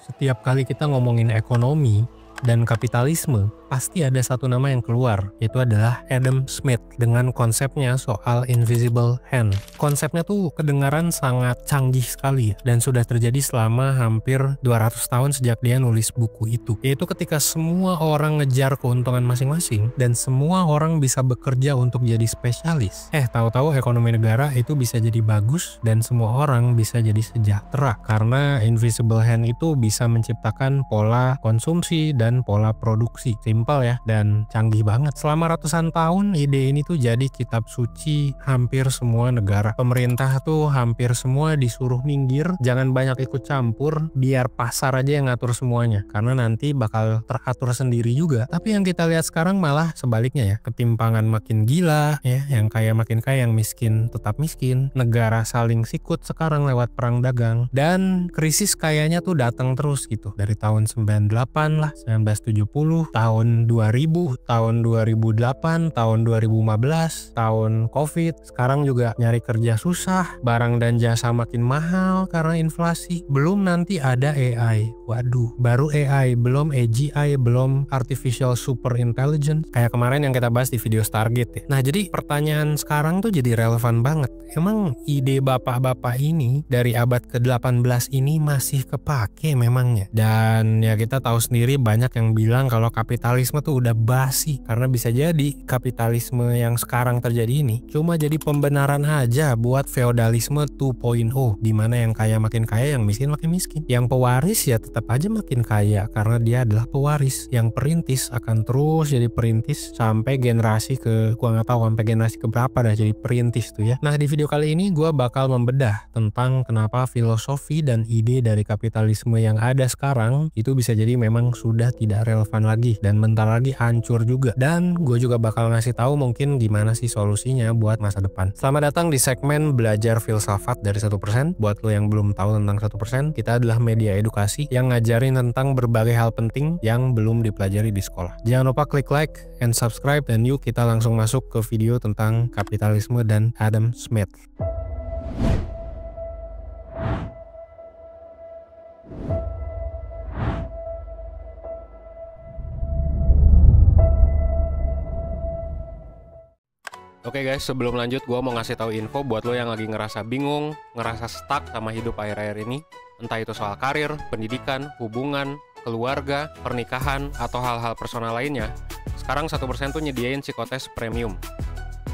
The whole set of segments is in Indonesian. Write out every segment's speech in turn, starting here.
Setiap kali kita ngomongin ekonomi dan kapitalisme, pasti ada satu nama yang keluar, yaitu adalah Adam Smith dengan konsepnya soal invisible hand. Konsepnya tuh kedengaran sangat canggih sekali dan sudah terjadi selama hampir 200 tahun sejak dia nulis buku itu. Yaitu ketika semua orang ngejar keuntungan masing-masing dan semua orang bisa bekerja untuk jadi spesialis. Tahu-tahu ekonomi negara itu bisa jadi bagus dan semua orang bisa jadi sejahtera karena invisible hand itu bisa menciptakan pola konsumsi dan pola produksi. Simpel ya, dan canggih banget. Selama ratusan tahun ide ini tuh jadi kitab suci hampir semua negara. Pemerintah tuh hampir semua disuruh minggir, jangan banyak ikut campur, biar pasar aja yang ngatur semuanya, karena nanti bakal teratur sendiri juga. Tapi yang kita lihat sekarang malah sebaliknya ya, ketimpangan makin gila ya, yang kaya makin kaya, yang miskin tetap miskin, negara saling sikut sekarang lewat perang dagang, dan krisis kayaknya tuh datang terus gitu dari tahun 98 lah, 1970, tahun 2000, tahun 2008, tahun 2015, tahun Covid. Sekarang juga nyari kerja susah, barang dan jasa makin mahal karena inflasi. Belum nanti ada AI. Waduh, baru AI, belum AGI, belum Artificial Super Intelligence. Kayak kemarin yang kita bahas di video Stargate ya. Nah, jadi pertanyaan sekarang tuh jadi relevan banget. Emang ide bapak-bapak ini dari abad ke-18 ini masih kepake memangnya? Dan ya kita tahu sendiri banyak yang bilang kalau kapitalisme tuh udah basi, karena bisa jadi kapitalisme yang sekarang terjadi ini cuma jadi pembenaran aja buat feodalisme 2.0, di mana yang kaya makin kaya, yang miskin makin miskin. Yang pewaris ya tetap aja makin kaya karena dia adalah pewaris. Yang perintis akan terus jadi perintis sampai generasi gua nggak tahu sampai generasi keberapa dah jadi perintis tuh ya. Nah, di video kali ini gua bakal membedah tentang kenapa filosofi dan ide dari kapitalisme yang ada sekarang itu bisa jadi memang sudah tidak relevan lagi dan bentar lagi hancur juga. Dan gue juga bakal ngasih tahu mungkin gimana sih solusinya buat masa depan. Selamat datang di segmen Belajar Filsafat dari 1%. Buat lo yang belum tahu tentang 1%, kita adalah media edukasi yang ngajarin tentang berbagai hal penting yang belum dipelajari di sekolah. Jangan lupa klik like and subscribe, dan yuk kita langsung masuk ke video tentang kapitalisme dan Adam Smith. Oke guys, sebelum lanjut gue mau ngasih tahu info buat lo yang lagi ngerasa bingung, ngerasa stuck sama hidup akhir-akhir ini. Entah itu soal karir, pendidikan, hubungan, keluarga, pernikahan, atau hal-hal personal lainnya. Sekarang 1% tuh nyediain psikotes premium.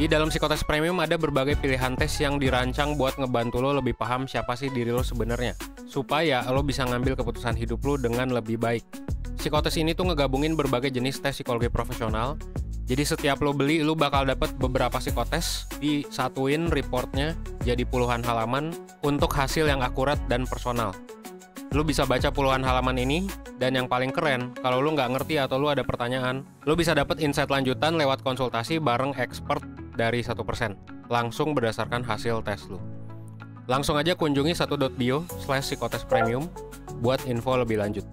Di dalam psikotes premium ada berbagai pilihan tes yang dirancang buat ngebantu lo lebih paham siapa sih diri lo sebenarnya, supaya lo bisa ngambil keputusan hidup lo dengan lebih baik. Psikotes ini tuh ngegabungin berbagai jenis tes psikologi profesional. Jadi setiap lo beli, lo bakal dapet beberapa psikotes, disatuin reportnya jadi puluhan halaman untuk hasil yang akurat dan personal. Lo bisa baca puluhan halaman ini, dan yang paling keren, kalau lo nggak ngerti atau lo ada pertanyaan, lo bisa dapet insight lanjutan lewat konsultasi bareng expert dari 1%, langsung berdasarkan hasil tes lo. Langsung aja kunjungi 1.bio/psikotes premium buat info lebih lanjut.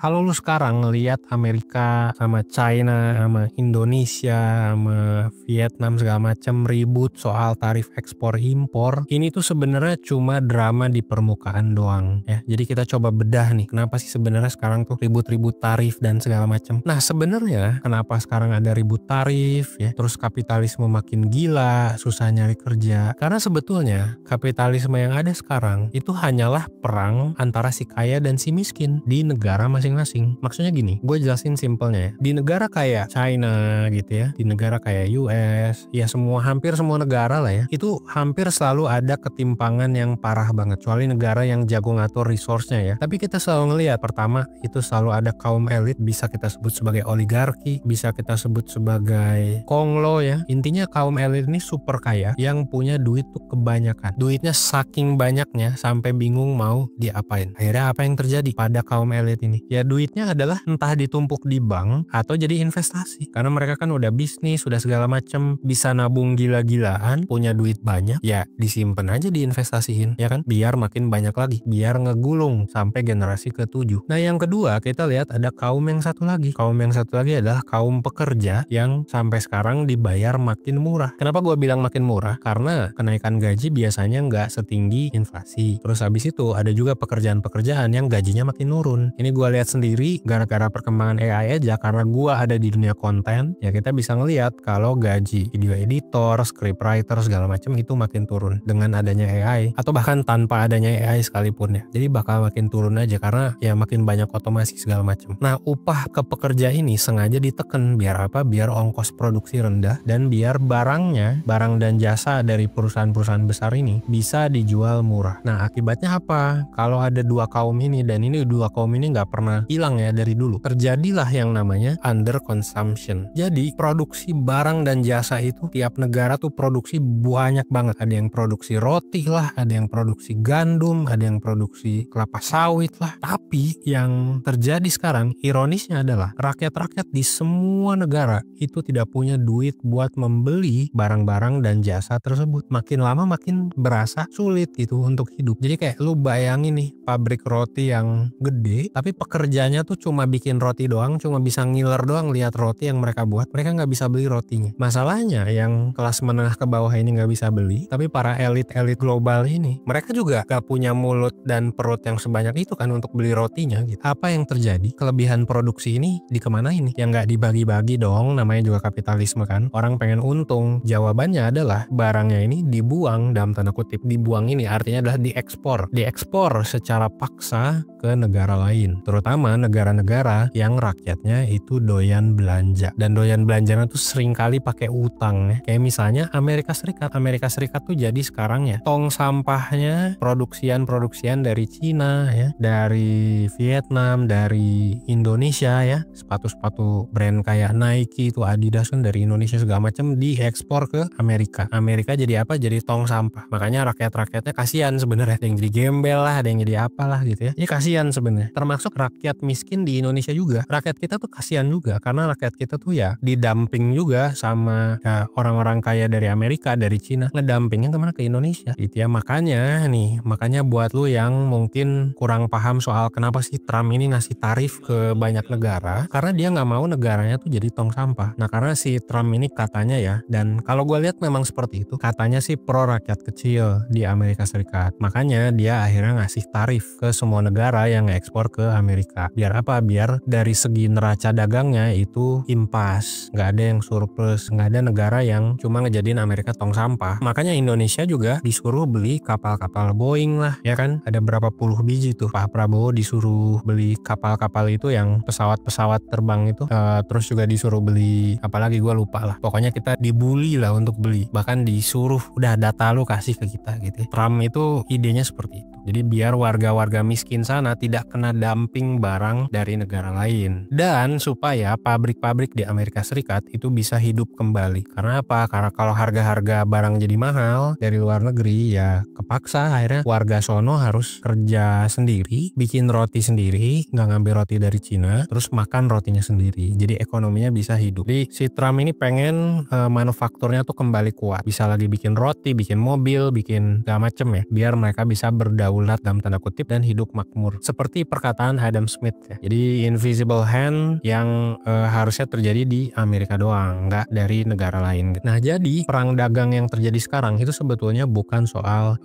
Kalau lu sekarang ngelihat Amerika sama China sama Indonesia sama Vietnam segala macam ribut soal tarif ekspor impor, ini tuh sebenarnya cuma drama di permukaan doang ya. Jadi kita coba bedah nih, kenapa sih sebenarnya sekarang tuh ribut-ribut tarif dan segala macam. Nah, sebenarnya kenapa sekarang ada ribut tarif ya, terus kapitalisme makin gila, susah nyari kerja. Karena sebetulnya kapitalisme yang ada sekarang itu hanyalah perang antara si kaya dan si miskin di negara masing-masing. Maksudnya gini, gue jelasin simpelnya ya. Di negara kayak China gitu ya, di negara kayak US, ya hampir semua negara lah ya, itu hampir selalu ada ketimpangan yang parah banget, kecuali negara yang jago ngatur resource-nya ya. Tapi kita selalu ngelihat, pertama itu selalu ada kaum elit, bisa kita sebut sebagai oligarki, bisa kita sebut sebagai konglo ya. Intinya kaum elit ini super kaya yang punya duit tuh kebanyakan. Duitnya saking banyaknya sampai bingung mau diapain. Akhirnya apa yang terjadi pada kaum elit ini? Ya Ya duitnya adalah entah ditumpuk di bank atau jadi investasi. Karena mereka kan udah bisnis, sudah segala macam, bisa nabung gila-gilaan, punya duit banyak, ya disimpan aja diinvestasiin, ya kan? Biar makin banyak lagi, biar ngegulung sampai generasi ke-7. Nah yang kedua kita lihat ada kaum yang satu lagi. Kaum yang satu lagi adalah kaum pekerja yang sampai sekarang dibayar makin murah. Kenapa gue bilang makin murah? Karena kenaikan gaji biasanya nggak setinggi inflasi. Terus habis itu ada juga pekerjaan-pekerjaan yang gajinya makin nurun. Ini gue lihat sendiri gara-gara perkembangan AI aja, karena gue ada di dunia konten, ya kita bisa ngelihat kalau gaji video editor, scriptwriter segala macam itu makin turun dengan adanya AI, atau bahkan tanpa adanya AI sekalipun ya. Jadi bakal makin turun aja karena ya makin banyak otomasi segala macam. Nah upah ke pekerja ini sengaja ditekan biar apa? Biar ongkos produksi rendah dan biar barang dan jasa dari perusahaan-perusahaan besar ini bisa dijual murah. Nah akibatnya apa? Kalau ada dua kaum ini, dan ini dua kaum ini nggak pernah hilang ya dari dulu, terjadilah yang namanya under consumption. Jadi produksi barang dan jasa itu tiap negara tuh produksi banyak banget. Ada yang produksi roti lah, ada yang produksi gandum, ada yang produksi kelapa sawit lah. Tapi yang terjadi sekarang ironisnya adalah rakyat-rakyat di semua negara itu tidak punya duit buat membeli barang-barang dan jasa tersebut. Makin lama makin berasa sulit gitu untuk hidup. Jadi kayak lu bayangin nih pabrik roti yang gede, tapi pekerjanya tuh cuma bikin roti doang, cuma bisa ngiler doang lihat roti yang mereka buat. Mereka nggak bisa beli rotinya. Masalahnya yang kelas menengah ke bawah ini nggak bisa beli, tapi para elit-elit global ini, mereka juga nggak punya mulut dan perut yang sebanyak itu kan untuk beli rotinya gitu. Apa yang terjadi? Kelebihan produksi ini dikemanain nih? Yang nggak dibagi-bagi dong, namanya juga kapitalisme kan. Orang pengen untung. Jawabannya adalah barangnya ini dibuang, dalam tanda kutip. Dibuang ini artinya adalah diekspor. Diekspor secara paksa ke negara lain, terutama negara-negara yang rakyatnya itu doyan belanja, dan doyan belanjanya tuh sering kali pakai utang ya. Kayak misalnya Amerika Serikat tuh jadi sekarang ya tong sampahnya produksian dari Cina ya, dari Vietnam, dari Indonesia ya, sepatu-sepatu brand kayak Nike itu, Adidas kan dari Indonesia segala macam diekspor ke Amerika. Amerika jadi apa? Jadi tong sampah. Makanya rakyat-rakyatnya kasihan sebenarnya, ada yang jadi gembel lah, ada yang jadi apalah gitu ya. Ini kasihan sebenarnya. Termasuk rakyat miskin di Indonesia juga. Rakyat kita tuh kasihan juga karena rakyat kita tuh ya didumping juga sama ya, orang-orang kaya dari Amerika, dari Cina, ngedumpingnya kemana? Ke Indonesia gitu ya. Makanya buat lu yang mungkin kurang paham soal kenapa sih Trump ini ngasih tarif ke banyak negara, karena dia nggak mau negaranya tuh jadi tong sampah. Nah karena si Trump ini katanya ya, dan kalau gue lihat memang seperti itu, katanya sih pro rakyat kecil di Amerika Serikat. Makanya dia akhirnya ngasih tarif ke semua negara yang ekspor ke Amerika. Biar apa? Biar dari segi neraca dagangnya itu impas, nggak ada yang surplus, nggak ada negara yang cuma ngejadiin Amerika tong sampah. Makanya Indonesia juga disuruh beli kapal-kapal Boeing lah, ya kan? Ada berapa puluh biji tuh Pak Prabowo disuruh beli kapal-kapal itu yang pesawat-pesawat terbang itu. Terus juga disuruh beli apalagi gue lupa lah. Pokoknya kita dibully lah untuk beli. Bahkan disuruh udah data lu kasih ke kita gitu. Trump itu idenya seperti itu. Jadi biar warga-warga miskin sana tidak kena dumping barang dari negara lain. Dan supaya pabrik-pabrik di Amerika Serikat itu bisa hidup kembali. Karena apa? Karena kalau harga-harga barang jadi mahal dari luar negeri, ya kepaksa akhirnya warga sono harus kerja sendiri, bikin roti sendiri, nggak ngambil roti dari Cina, terus makan rotinya sendiri. Jadi ekonominya bisa hidup. Jadi si Trump ini pengen manufakturnya tuh kembali kuat. Bisa lagi bikin roti, bikin mobil, bikin segala macem ya. Biar mereka bisa berdaulat dalam tanda kutip dan hidup makmur. Seperti perkataan Adam Smith ya. Jadi invisible hand yang harusnya terjadi di Amerika doang, nggak dari negara lain. Nah jadi perang dagang yang terjadi sekarang itu sebetulnya bukan soal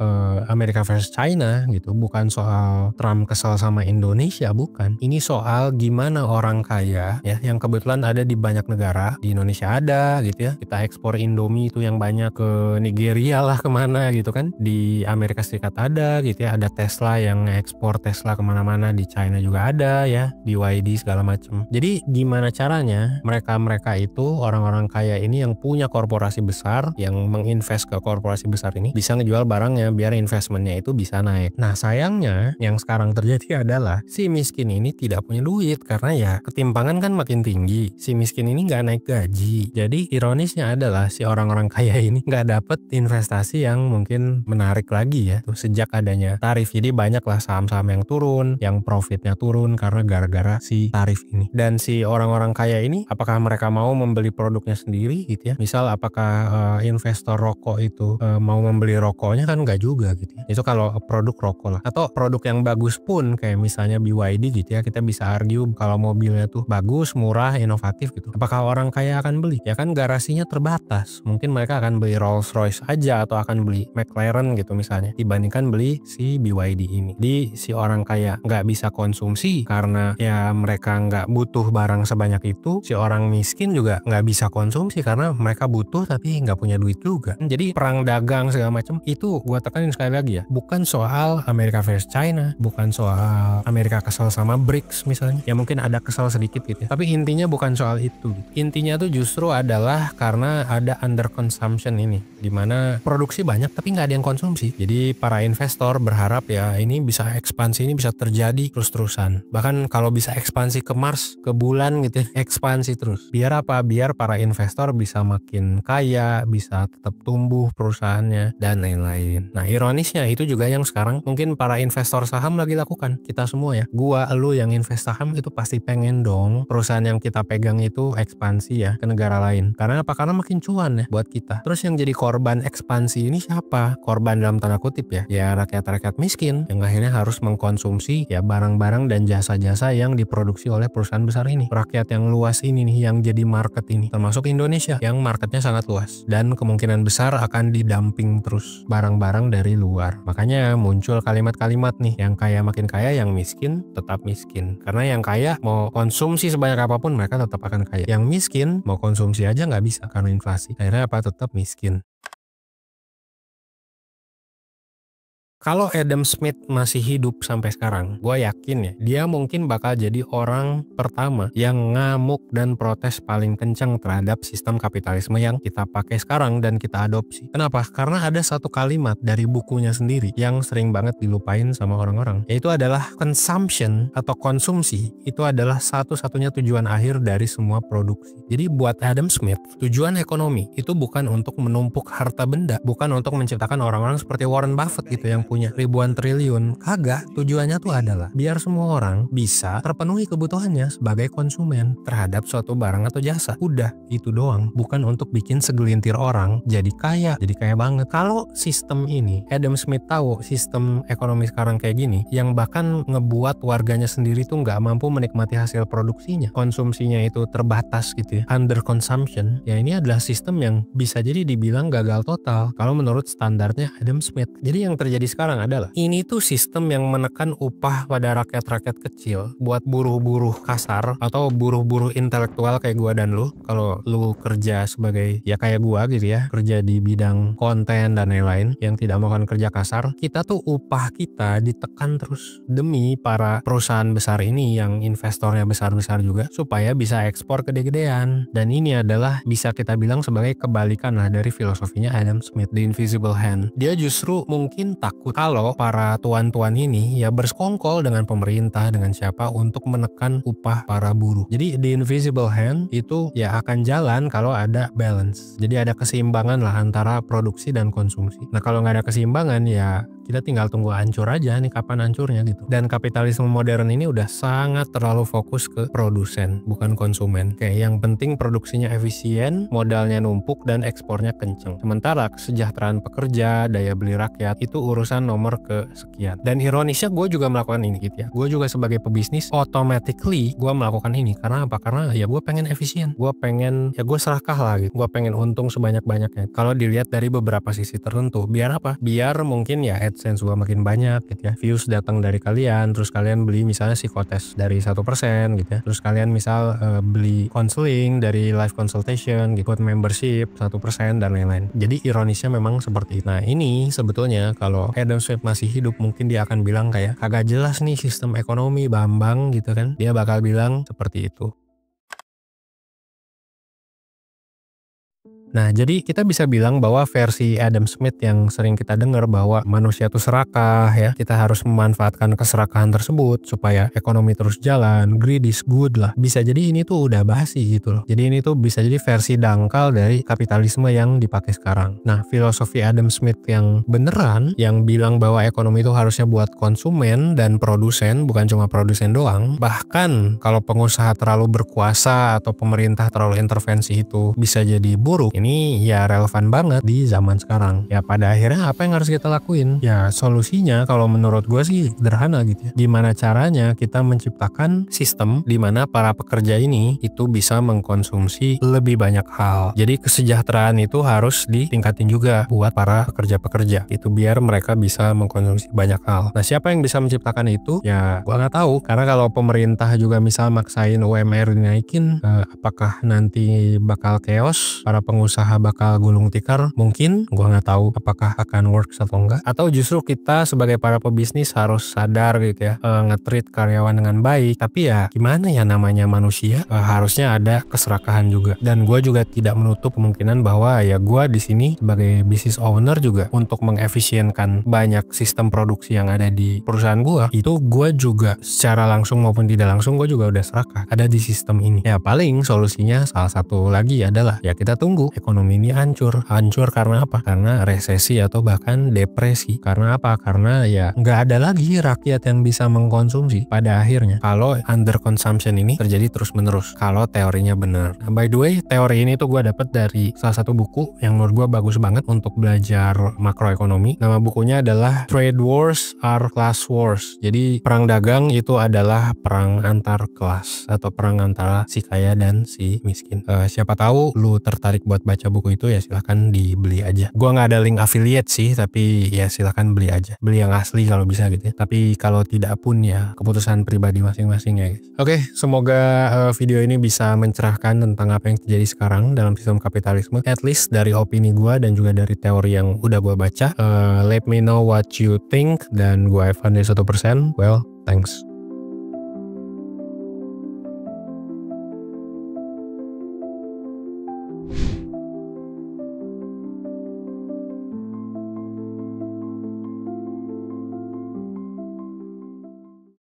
Amerika versus China gitu, bukan soal Trump kesel sama Indonesia, bukan. Ini soal gimana orang kaya ya yang kebetulan ada di banyak negara, di Indonesia ada gitu ya. Kita ekspor Indomie itu yang banyak ke Nigeria lah, kemana gitu kan. Di Amerika Serikat ada gitu ya, ada Tesla yang ekspor Tesla kemana-mana, di China juga ada ya, BYD segala macam. Jadi gimana caranya mereka itu orang-orang kaya ini yang punya korporasi besar, yang menginvest ke korporasi besar ini bisa ngejual barangnya biar investmentnya itu bisa naik. Nah sayangnya yang sekarang terjadi adalah si miskin ini tidak punya duit karena ya ketimpangan kan makin tinggi. Si miskin ini nggak naik gaji. Jadi ironisnya adalah si orang-orang kaya ini nggak dapet investasi yang mungkin menarik lagi ya. Tuh, sejak adanya tarif. Jadi banyak lah saham-saham yang turun, yang profitnya turun karena gara-gara si tarif ini. Dan si orang-orang kaya ini apakah mereka mau membeli produknya sendiri gitu ya? Misal apakah investor rokok itu mau membeli rokoknya, kan enggak juga gitu ya. Itu kalau produk rokok lah. Atau produk yang bagus pun kayak misalnya BYD gitu ya, kita bisa argue kalau mobilnya tuh bagus, murah, inovatif gitu. Apakah orang kaya akan beli? Ya kan garasinya terbatas. Mungkin mereka akan beli Rolls Royce aja atau akan beli McLaren gitu misalnya, dibandingkan beli si BYD ini. Di si orang kaya nggak bisa konsumsi karena ya mereka nggak butuh barang sebanyak itu. Si orang miskin juga nggak bisa konsumsi karena mereka butuh tapi nggak punya duit juga. Jadi perang dagang segala macam itu gua tekanin sekali lagi ya, bukan soal Amerika versus China, bukan soal Amerika kesal sama BRICS misalnya. Ya mungkin ada kesal sedikit gitu ya. Tapi intinya bukan soal itu gitu. Intinya tuh justru adalah karena ada under consumption ini, dimana produksi banyak tapi nggak ada yang konsumsi. Jadi para investor berharap ya ini bisa ekspansi, ini bisa terjadi terus-terusan. Bahkan kalau bisa ekspansi ke Mars, ke bulan gitu ya, ekspansi terus. Biar apa? Biar para investor bisa makin kaya, bisa tetap tumbuh perusahaannya dan lain-lain. Nah ironisnya itu juga yang sekarang mungkin para investor saham lagi lakukan. Kita semua ya, gua, lu yang invest saham itu pasti pengen dong perusahaan yang kita pegang itu ekspansi ya ke negara lain. Karena apa? Karena makin cuan ya buat kita. Terus yang jadi korban ekspansi ini siapa? Korban dalam tanda kutip ya. Ya rakyat-rakyat miskin yang akhirnya harus mengkonsumsi ya barang-barang dan jasa-jasa yang diproduksi oleh perusahaan besar ini. Rakyat yang luas ini nih yang jadi market ini. Termasuk Indonesia yang marketnya sangat luas. Dan kemungkinan besar akan didumping terus barang-barang dari luar. Makanya muncul kalimat-kalimat nih, yang kaya makin kaya, yang miskin tetap miskin. Karena yang kaya mau konsumsi sebanyak apapun mereka tetap akan kaya. Yang miskin mau konsumsi aja nggak bisa karena inflasi. Akhirnya apa? Tetap miskin. Kalau Adam Smith masih hidup sampai sekarang, gue yakin ya, dia mungkin bakal jadi orang pertama yang ngamuk dan protes paling kencang terhadap sistem kapitalisme yang kita pakai sekarang dan kita adopsi. Kenapa? Karena ada satu kalimat dari bukunya sendiri yang sering banget dilupain sama orang-orang, yaitu adalah consumption atau konsumsi itu adalah satu-satunya tujuan akhir dari semua produksi. Jadi buat Adam Smith, tujuan ekonomi itu bukan untuk menumpuk harta benda, bukan untuk menciptakan orang-orang seperti Warren Buffett gitu yang punya ribuan triliun. Kagak, tujuannya tuh adalah biar semua orang bisa terpenuhi kebutuhannya sebagai konsumen terhadap suatu barang atau jasa. Udah, itu doang. Bukan untuk bikin segelintir orang jadi kaya banget. Kalau sistem ini, Adam Smith tahu sistem ekonomi sekarang kayak gini, yang bahkan ngebuat warganya sendiri tuh nggak mampu menikmati hasil produksinya. Konsumsinya itu terbatas gitu ya, under consumption. Ya ini adalah sistem yang bisa jadi dibilang gagal total kalau menurut standarnya Adam Smith. Jadi yang terjadi sekarang adalah ini tuh sistem yang menekan upah pada rakyat-rakyat kecil buat buruh-buruh kasar atau buruh-buruh intelektual kayak gua dan lu. Kalau lu kerja sebagai ya kayak gua gitu ya, kerja di bidang konten dan lain-lain yang tidak melakukan kerja kasar, kita tuh upah kita ditekan terus demi para perusahaan besar ini yang investornya besar-besar juga supaya bisa ekspor gede-gedean. Dan ini adalah bisa kita bilang sebagai kebalikan lah dari filosofinya Adam Smith, The Invisible Hand. Dia justru mungkin takut kalau para tuan-tuan ini ya bersekongkol dengan pemerintah, dengan siapa untuk menekan upah para buruh. Jadi The Invisible Hand itu ya akan jalan kalau ada balance. Jadi ada keseimbangan lah antara produksi dan konsumsi. Nah kalau nggak ada keseimbangan ya kita tinggal tunggu hancur aja nih, kapan hancurnya gitu. Dan kapitalisme modern ini udah sangat terlalu fokus ke produsen, bukan konsumen. Kayak yang penting produksinya efisien, modalnya numpuk, dan ekspornya kenceng. Sementara kesejahteraan pekerja, daya beli rakyat, itu urusan nomor kesekian. Dan ironisnya gue juga melakukan ini gitu ya. Gue juga sebagai pebisnis, automatically gue melakukan ini. Karena apa? Karena ya gue pengen efisien. Gue pengen, ya gue serakah lah gitu. Gue pengen untung sebanyak-banyaknya. Kalau dilihat dari beberapa sisi tertentu. Biar apa? Biar mungkin ya AdSense gua makin banyak gitu ya, views datang dari kalian, terus kalian beli misalnya psikotes dari 1% gitu ya, terus kalian misal beli counseling dari live consultation gitu, buat membership 1% dan lain-lain. Jadi ironisnya memang seperti itu. Nah ini sebetulnya kalau Adam Smith masih hidup mungkin dia akan bilang kayak kagak jelas nih sistem ekonomi Bambang gitu kan, dia bakal bilang seperti itu. Nah, jadi kita bisa bilang bahwa versi Adam Smith yang sering kita dengar bahwa manusia itu serakah ya, kita harus memanfaatkan keserakahan tersebut supaya ekonomi terus jalan, greed is good lah. Bisa jadi ini tuh udah basi gitu loh. Jadi ini tuh bisa jadi versi dangkal dari kapitalisme yang dipakai sekarang. Nah, filosofi Adam Smith yang beneran, yang bilang bahwa ekonomi itu harusnya buat konsumen dan produsen, bukan cuma produsen doang. Bahkan kalau pengusaha terlalu berkuasa atau pemerintah terlalu intervensi itu bisa jadi buruk. Ini ya relevan banget di zaman sekarang. Ya pada akhirnya apa yang harus kita lakuin? Ya solusinya kalau menurut gue sih sederhana gitu ya. Gimana caranya kita menciptakan sistem di mana para pekerja ini itu bisa mengkonsumsi lebih banyak hal. Jadi kesejahteraan itu harus ditingkatin juga buat para pekerja-pekerja. Itu biar mereka bisa mengkonsumsi banyak hal. Nah, siapa yang bisa menciptakan itu? Ya gua nggak tahu. Karena kalau pemerintah juga misal maksain UMR dinaikin, apakah nanti bakal chaos? Para pengusaha bakal gulung tikar? Mungkin. Gua nggak tahu apakah akan works atau enggak. Atau justru kita sebagai para pebisnis harus sadar gitu ya, nge-treat karyawan dengan baik. Tapi ya gimana ya, namanya manusia, harusnya ada keserakahan juga. Dan gue juga tidak menutup kemungkinan bahwa ya gue di sini sebagai business owner juga untuk mengefisienkan banyak sistem produksi yang ada di perusahaan gue, itu gue juga secara langsung maupun tidak langsung gue juga udah serakah ada di sistem ini. Ya paling solusinya salah satu lagi adalah ya kita tunggu ekonomi ini hancur karena apa? Karena resesi atau bahkan depresi. Karena apa? Karena ya nggak ada lagi rakyat yang bisa mengkonsumsi pada akhirnya kalau under consumption ini terjadi terus menerus, kalau teorinya benar. Nah, by the way, teori ini tuh gue dapet dari salah satu buku yang menurut gue bagus banget untuk belajar makroekonomi. Nama bukunya adalah Trade Wars Are Class Wars. Jadi perang dagang itu adalah perang antar kelas atau perang antara si kaya dan si miskin. Siapa tahu lu tertarik buat baca buku itu, ya silahkan dibeli aja. Gue nggak ada link affiliate sih, tapi ya silahkan beli aja. Beli yang asli kalau bisa gitu ya. Tapi kalau tidak pun ya keputusan pribadi masing-masing ya guys. Oke, semoga video ini bisa mencerahkan tentang apa yang terjadi sekarang dalam sistem kapitalisme, at least dari opini gue dan juga dari teori yang udah gue baca. Let me know what you think, dan gue Evan dari 1%. Well, thanks.